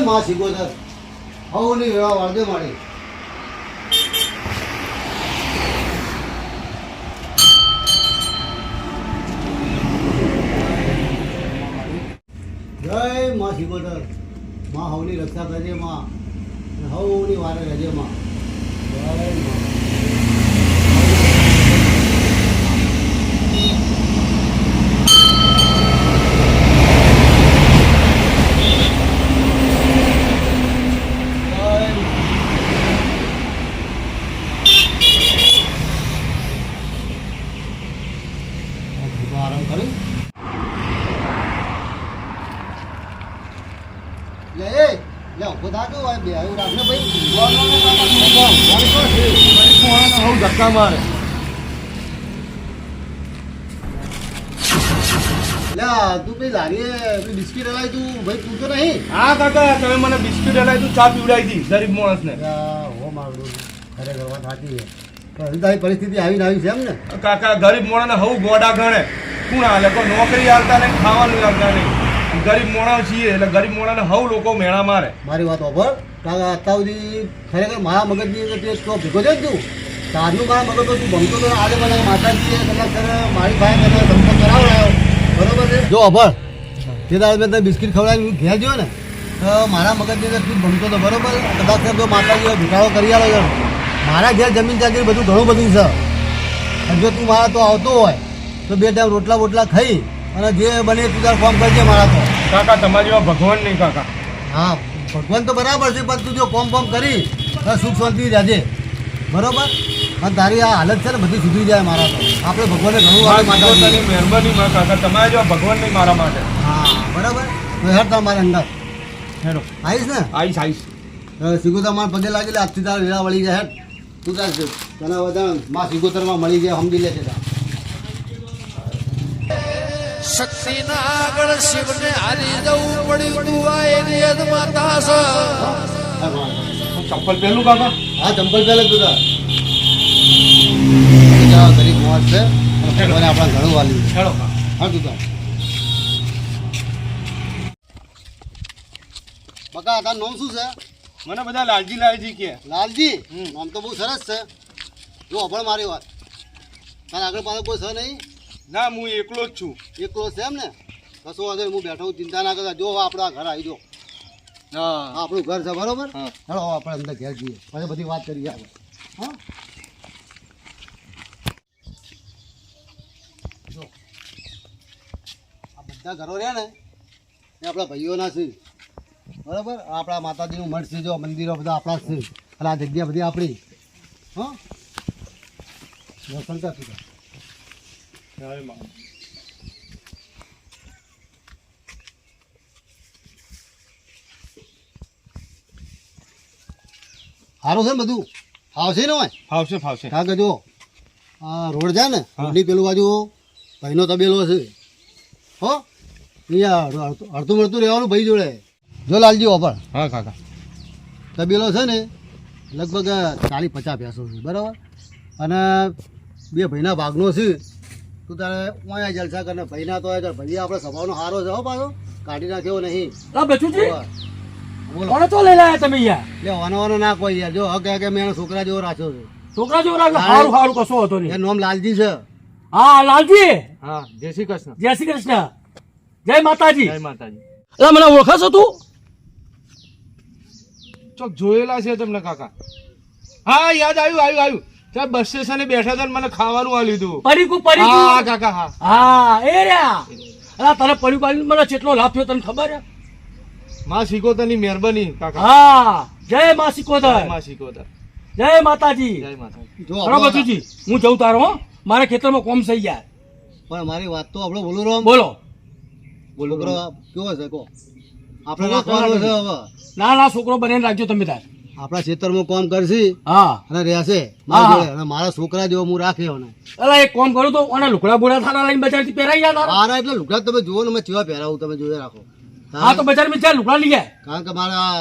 માં શીખોતર હવની વેવા વાળદે માડી જય માં શીખોતર માં હવની રક્ષા કરજે માં હવની વારે રહેજે માં જય માં આરામ કરી લે ઉભો થાજો બે આવ્યું રાખને ભાઈ ધક્કા મારે તું ભાઈ લારીએ બિસ્કીટ હલાવી તું ભાઈ તું તો નહીં હા કાકા તમે મને બિસ્કિટ હલાવી તું ચા પીવડાવી દી ગરીબ માણસને હો મારું ખરેખર વાત સાચી છે પણ તારી પરિસ્થિતિ આવીને આવી છે એમ ને કાકા ગરીબ માણસને હવું ગોડા ગણે કોણ હાલે કોઈ નોકરી આવતા નહીં ખાવાનું આવતા નહીં ગરીબ માણસ છીએ એટલે ગરીબ માણસને હવ લોકો મેળા મારે મારી વાત ઓભર કાકા અત્યાર સુધી ખરેખર મારા મગજની અંદર ટેસ્ટ તો ભેગો છે તું તારનું મારા મગજ તો તું ભમતો તો આજે મને માતાજીએ કલાક મારી ભાઈ મને ધમકો કરાવડાયો બરોબર છે જો અભર તે દાડે મેં તને બિસ્કિટ ખવડાવી ઘેર ગયો ને તો મારા મગજની અંદર તું ભમતો તો બરોબર કદાચ તો માતાજીએ ભીખાડો કરી આવ્યો મારા ઘેર જમીન જાગીર બધું ઘણું બધું છે અને જો તું મારા તો આવતો હોય તો બે ટાઈમ રોટલા બોટલા ખાઈ અને જે બને તું તાર ફોર્મ કરજે મારા તો કાકા તમારી જેવા ભગવાન નહીં કાકા હા ભગવાન તો બરાબર છે પણ તું જો ફોર્મ કરી સુખ શાંતિ રહેજે બરોબર અને તારી આ હાલત છે ને બધી સુધરી જાય મારા તો આપણે ભગવાનને ઘણું માતાની મહેરબાની માં કાકા તમારા જેવા ભગવાન નહીં મારા માટે હા બરાબર હેડ તમારે અંદર હેડો આવીશ ને આવીશ સિગોતર મારા પગે લાગી લે આજથી તારા વેળા વળી જાય હેડ તું તાર તને બધા માં સિગોતરમાં મળી જાય સમજી લે છે શક્તિના આગળ શિવને હારી જવું પડ્યું તું આ એની યદ માતા છે ચપ્પલ પહેલું કાકા હા ચંપલ પહેલે તું તાર ગરીબ મોત છે ભગવાને આપણા ઘણું વાલ્યું હેડો હા તું તાર બકા તારું નામ શું છે મને બધા લાલજી કે લાલજી નામ તો બહુ સરસ છે જો અભણ મારી વાત તારે આગળ પાછળ કોઈ છે નહીં ના હું એકલો જ છું એકલો છે એમ ને કશો વાંધો નહીં હું બેઠો હું ચિંતા ના કરતા જો આપણા ઘર આવી જો હા આપણું ઘર છે બરોબર હા. ચાલો આપણે અંદર ઘેર જઈએ પછી બધી વાત કરીએ આપણે હા જો આ બધા ઘરો રહ્યા ને એ આપણા ભાઈઓના છે બરાબર આપણા માતાજીનું મઠ છે જો મંદિરો બધા આપણા છે અને આ જગ્યા બધી આપણી હા દર્શન કર તું સારું છે ને બધું આવશે ને હોય ફાવશે કારણ કે જો આ રોડ છે ને રોડની પેલું બાજુ ભાઈનો તબેલો છે હો અહીંયા અડધું મળતું રહેવાનું ભાઈ જોડે જો લાલજી ઓપર હા કાકા તબેલો છે ને લગભગ 40-50 ભેંસો છે બરાબર અને બે ભાઈના ભાગનો છે તું તારે અહીંયા જલસા કરીને ભાઈના તો ભાઈ આપણે સ્વભાવનો સારો છે હો પાછો કાઢી નાખ્યો નહીં બોલો કોને તો લઈ લાયા તમે યાર લે વાનો ના કોઈ યાર જો હકે કે મેં એનો છોકરા જેવો રાખ્યો છે છોકરા જેવો રાખે સારું સારું કશો હતો એ નહીં નામ લાલજી છે હા લાલજી હા જય શ્રી કૃષ્ણ જય શ્રી કૃષ્ણ જય માતાજી જય માતાજી એટલે મને ઓળખાશો તું ચોક જોયેલા છે તમને કાકા હા યાદ આવ્યું ત્યાં બસ સ્ટેશને બેઠા હતા ને મને ખાવાનું આ લીધું પરીકું હા કાકા હા હા એ રહ્યા અલા તને પરીકું આલીને મને કેટલો લાભ થયો તને ખબર છે માં સિકોતરની મહેરબાની કાકા હા જય મા સિકોદર માં સિકોતર જય માતાજી જય માતાજી જો બરોબર બચુજી હું જઉં તારો હો મારે ખેતરમાં કોમ થઈ યાર પણ મારી વાત તો આપણે બોલું રહો બોલો છોકરો કેવો છે કો આપણે રાખવાનો છે હવે ના છોકરો બનાવીને રાખજો તમે તાર આપણા ખેતરમાં કામ કરશે હા અને રહેશે હા. અને મારા છોકરા જેવો હું રાખ્યો ને અલા એક કામ કરું તો અને લુકડા બોડા થારા લઈને બજારથી પહેરાઈ ગયા તારા આના એટલે લુગડા તમે જુઓ ને મેં ચેવા પહેરાવું તમે જોઈ રાખો હા તો બજારમાં ચાલ લુકડા લઈ જાય કારણ કે મારા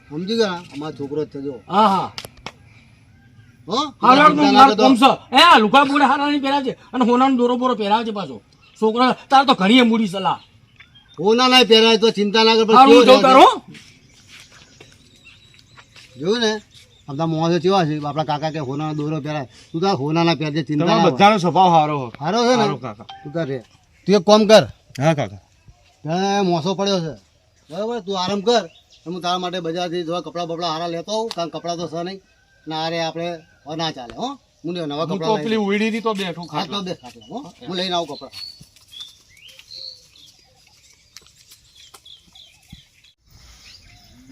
સમજી ગયા અમારો છોકરો જ છે જો હા હા હો હાલો ચિંતા ના કરતો. કોમ છે એ આ લુકડા બોડા હારા લઈને પહેરાવજે અને હોનાનો દોરો બોરો પહેરાવજે પાછો છોકરા તાર તો ઘણી મૂડી સલાહ હોના ના પહેરાય તો ચિંતા ના કર હારું હું જઉં તારો હો. જોયું ને આપણા મોં કેવા છે આપણા કાકા કે હોનાનો દોરો પહેરાય તું તાર હોનાના પહેરજે ચિંતા તમારા ના બધાનો સ્વભાવ સારો હો. સારો છે ને સારો કાકા. તું તાર રે તું એક કામ કર હા કાકા. ત્યાં મોસો પડ્યો છે બરાબર તું આરામ કર હું તારા માટે બજારથી થોડા કપડાં બપડા હારા લેતો આવું કારણ કપડાં તો છે નહીં ને આરે આપણે ના ચાલે હો હું નવા હું તો કપડાં પેલી ઉડી હતી તો બેઠું હા તો દે ખાટલા, હો હું લઈને આવું કપડાં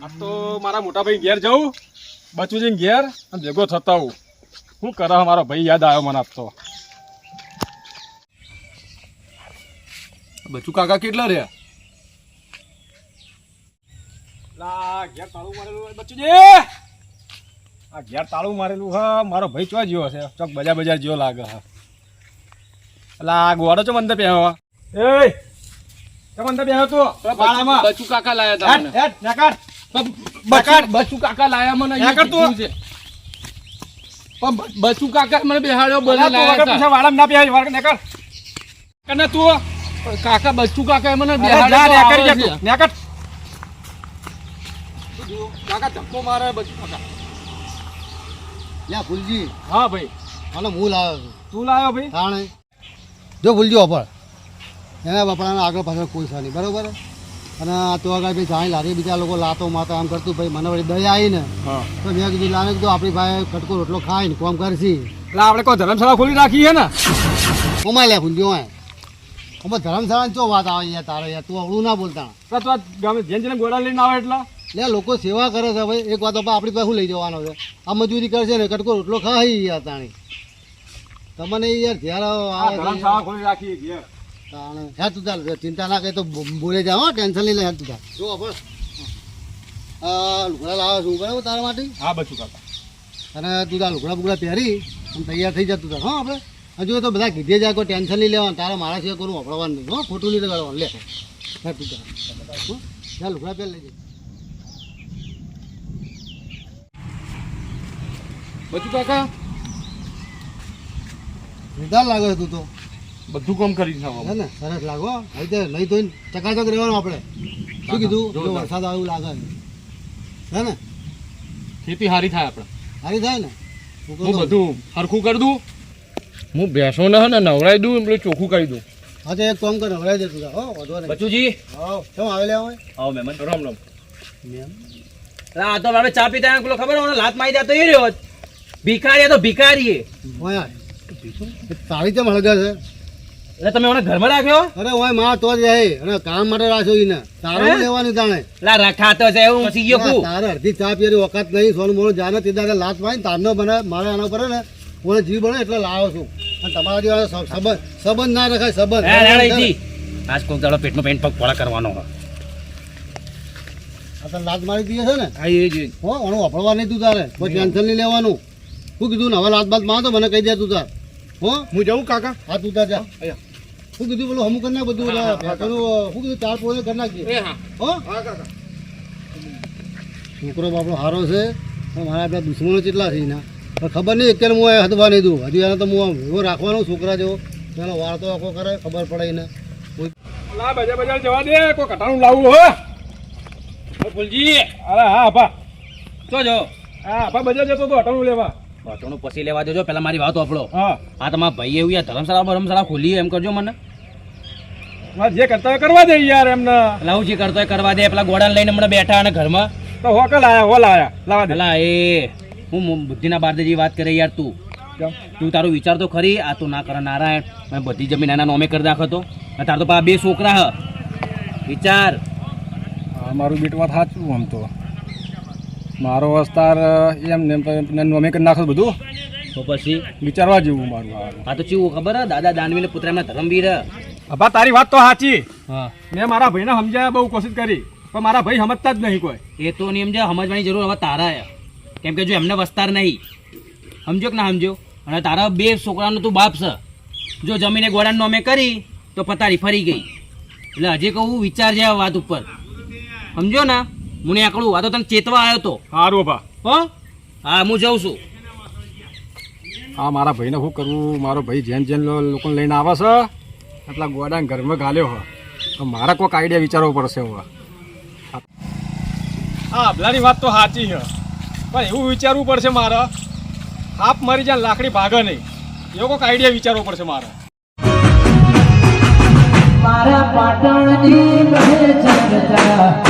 આ તો મારા મોટા ભાઈ ઘેર જાઉં બચુજી ઘેર અને ભેગો થતા હું શું કરે મારો ભાઈ યાદ આવ્યો મને આજ તો બચુ કાકા કેટલા રહ્યા? લા ઘેર તાળું મારેલું હોય બચુજી આ ઘેર તાળું મારેલું હ મારો ભાઈ ચો જેવો છે ચોક બજાર જેવો લાગે હ લા ગોડો ચો મંદિર પહેરો એ ચો મંદિર પહેરો તું પાળામાં બચુ કાકા લાયા તા મને. હેટ નાકાર બચુ કાકા લાયા મને ના કર તું. છે પણ બચુ કાકા મને બેહાડ્યો બોલે તું લાયા વગર તા. પૂછે વાળા ના પહેરી વાળા નાકાર કને તું કાકા બચુ કાકા મને જા બેહાડ્યો નાકાર આવે જા છે. તું નાકાર કાકા ધક્કો મારે બચુ કાકા લ્યા ફૂલજી હા ભાઈ હાલો હું લાવ્યો છું તું લાયો ભાઈ તાણે જો ફૂલજી ઓપર એના બાપડાના આગળ પાછળ કોઈ છે નહીં બરોબર અને આ તો આગળ ભાઈ જાણી લારી બીજા લોકો લાતો માતા આમ કરતું ભાઈ મને વળી દયા આવી ને હા તો મેં કીધું લાને કીધું આપણી ભાઈ કટકો રોટલો ખાય ને કોમ કરશી એટલે આપણે કોઈ ધર્મશાળા ખોલી રાખી છે ને ઓમાં લે ફૂલજી ઓય અમે ધર્મશાળાની ચો વાત આવે યાર તારે યાર તું અવળું ના બોલતા તો તું આ ગામે જેને ગોળા લઈને આવે એટલા લે લોકો સેવા કરે છે ભાઈ એક વાત તો આપણી પાસે શું લઈ જવાનો છે આ મજૂરી કરશે ને કટકો રોટલો ખાય યાર તાણી તમને યાર જ્યારે આવે છે ધર્મશાળા ખોલી રાખી ઘેર તાણે હેર તું ચાલ ચિંતા ના કરે તો બોલે જાઓ હો ટેન્શન નહીં લે હેર તું ચાલ જો બસ લુગડા લાવો છું બરાબર તારા માટે હા બચુ કાકા અને તું તાર લુગડા બુગડા પહેરી અને તૈયાર થઈ જતું તાર હો આપણે હજુ તો બધા કીધે જાય કોઈ ટેન્શન નહીં લેવાનું તારા મારા સિવાય કોનું વપરાવાનું નહીં હો ખોટું નહીં લગાડવાનું લે હેર તું ચાલ હો જા લુગડા પહેર લેજે બચુ કાકા જોરદાર લાગે છે તું તો બધું કામ કરી નાખો. હે ને સરસ લાગો હવે તો નહીં તો ચકાચક રહેવાનું આપણે શું કીધું જો વરસાદ આવે એવું લાગે છે હે ને ખેતી સારી થાય આપણે. સારી થાય ને હું બધું હરખું કરી દઉં હું ભેંસો ને નવડાવી દઉં પેલું ચોખ્ખું કરી દઉં. હા તો એક કામ કર નવડાવી દે તું તાર. હો વાંધો નહીં બચુજી હા કેમ આવેલા હોય આવો મહેમાન રામ રામ. મેમ આ તો આપણે ચા પીતા પેલો ખબર હોય લાત મારી દેતો એ રહ્યો જ. ભિખારી તો ભિખારી ઓય તારી કેમ હળગે છે એટલે તમે મને ઘરમાં રાખ્યો અરે ઓય માં તો જ રહે અને કામ માટે રાખ્યો એને તારે હે? શું લેવાની તાણે લા રખાતો છે હું સીયો કુ તારે અડધી ચા પીવાની વખત નહીં સોનું મોનું જાને તે દાડે લાત મારી તારનો બને મારે આના પર ને કોને જીવ બને એટલે લાવો છું અને તમારા જેવા સંબંધ ના રખાય સંબંધ આજ કોક દાડો પેટમાં પેન્ટ પગ પોળા કરવાનો હોય આ તો લાત મારી દઈએ છે ને હા એ જ હો એનું વાપરવા નહીં તું તારે કોઈ ટેન્શન નહીં લેવાનું શું કીધું ને હવે લાત બાત માં તો મને કહી દે તું તાર હો હું જાઉં કાકા? હા તું તાર જા શું કીધું પેલું હમું કરી નાખ બધું પેલું શું કીધું ચાર પોળે કરી નાખીએ એ હા હો છોકરો બાપડો સારો છે પણ મારા આપણા દુશ્મનો કેટલા છે એના પણ ખબર નહીં અત્યારે હું એ હદવા નહીં દઉં હજુ એને તો હું એવો રાખવાનો છોકરા જેવો પેલો વાર્તો આખો કરે ખબર પડે એને લા બજાર જવા દે કોઈ કટાણું લાવવું હો ફૂલજી અરે હા આપા જો જો હા આપા બજાર જતો તો કટાણું લેવા બટણું પછી લેવા દેજો પેલા મારી વાત આપણો હા આ તમારા ભાઈ એવું યાર ધર્મશાળા ખોલી એમ કરજો મને મારે જે કરતા હોય કરવા દે યાર એમને લાવું જે કરતો હોય કરવા દે પેલા ગોડાને લઈને હમણાં બેઠા અને ઘરમાં તો હોકલ આયા હોલ આયા લાવા દે પેલા એ હું બુદ્ધિના બારદે જેવી વાત કરે યાર તું તું તારું વિચાર તો ખરી આ તો ના કરે નારાયણ મેં બધી જમીન એના નોમે કરી નાખતો અને તાર તો પા બે છોકરા હ વિચાર હા મારું બેટ વાત સાચું આમ તો મારો વસ્તાર એમ ને એમ તો એમને નોમે કરી નાખો બધું તો પછી વિચારવા જેવું મારું આ તો ચેવું ખબર હે દાદા દાનવીને પુત્ર એમના ધર્મવીર હે. અબા તારી વાત તો સાચી હા મેં મારા ભાઈને સમજાવવા બહુ કોશિશ કરી પણ મારા ભાઈ સમજતા જ નહીં કોઈ એ તો નિયમ છે સમજવાની જરૂર હવે તારા હે કેમ કે જો એમને વસ્તાર નહીં સમજો કે ના સમજો અને તારા બે છોકરાનો તું બાપ છે જો જમીને ગોળાને નોમે કરી તો પતારી ફરી ગઈ એટલે હજી કહું વિચાર છે આ વાત ઉપર સમજો ને હું ને આકડું આ તો તને ચેતવા આવ્યો તો સારું બા હો હા હું જઉં છું હા મારા ભાઈને શું કરવું મારો ભાઈ જેન લોકોને લઈને આવે છે એટલા ગોડાને ઘરમાં ગાલ્યો હોય તો મારા કોઈક આઈડિયા વિચારવો પડશે હવે હા અબલાની વાત તો સાચી છે પણ એવું વિચારવું પડશે મારે આપ મરી જાય લાકડી ભાગે નહીં એવો કોઈક આઈડિયા વિચારવો પડશે મારે. મારા પાટણની કહે છે